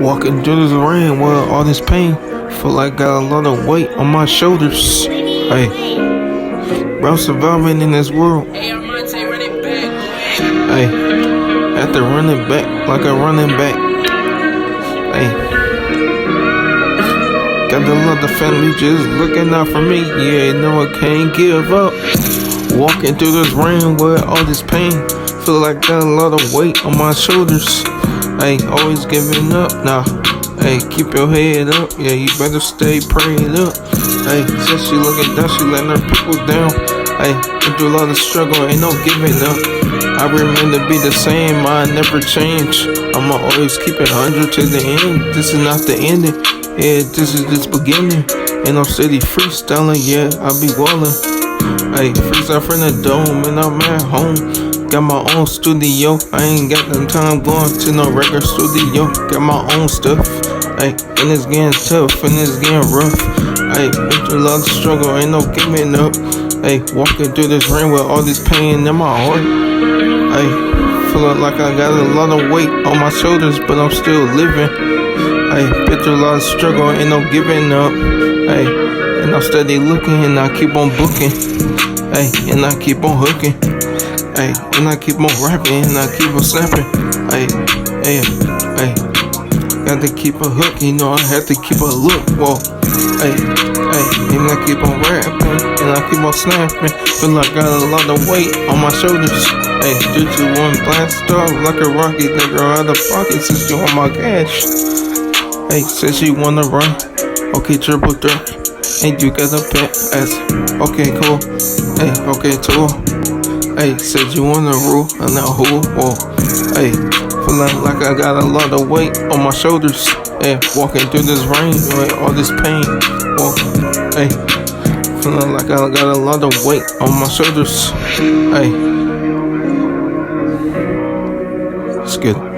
Walking through this rain with all this pain. Feel like got a lot of weight on my shoulders. Hey, bro, surviving in this world. Hey, had to run it back like a running back. Hey, got a lot of family just looking out for me. Yeah, no, I can't give up. Walking through this rain with all this pain. Feel like got a lot of weight on my shoulders. Hey, always giving up now. Hey, keep your head up. Yeah, you better stay prayed up. Hey, since she looking down, she letting her people down. Hey, been through a lot of struggle, ain't no giving up. I remain to be the same, I never change. I'ma always keep it 100 to the end. This is not the ending. Yeah, this is just beginning. And I'm steady freestyling, yeah, I be wallin'. Hey, freestyle from the dome, and I'm at home. Got my own studio, I ain't got no time going to no record studio. Got my own stuff, ay, and it's getting tough, and it's getting rough. Ay, been through a lot of struggle, ain't no giving up. Ay, walking through this rain with all this pain in my heart. Ay, feeling like I got a lot of weight on my shoulders, but I'm still living. Ay, been through a lot of struggle, ain't no giving up. Ay, and I'm steady looking, and I keep on booking. Ay, and I keep on hooking. Ay, and I keep on rapping, and I keep on snapping. Ay, ay, ay, got to keep a hook, you know I have to keep a look. Whoa, ay, ay, and I keep on rapping, and I keep on snapping. Feel like I got a lot of weight on my shoulders. Ay, 3, 2, 1, blast off like a rocket. That girl out of pocket since you on my cash. Ay, said she wanna run. Okay, triple threat. And you got a pet ass. Okay, cool. Ay, okay, cool. Hey, said you wanna rule, and now who? Whoa, hey, feeling like I got a lot of weight on my shoulders. Hey, walking through this rain with all this pain. Whoa, hey, feeling like I got a lot of weight on my shoulders. Hey, it's good.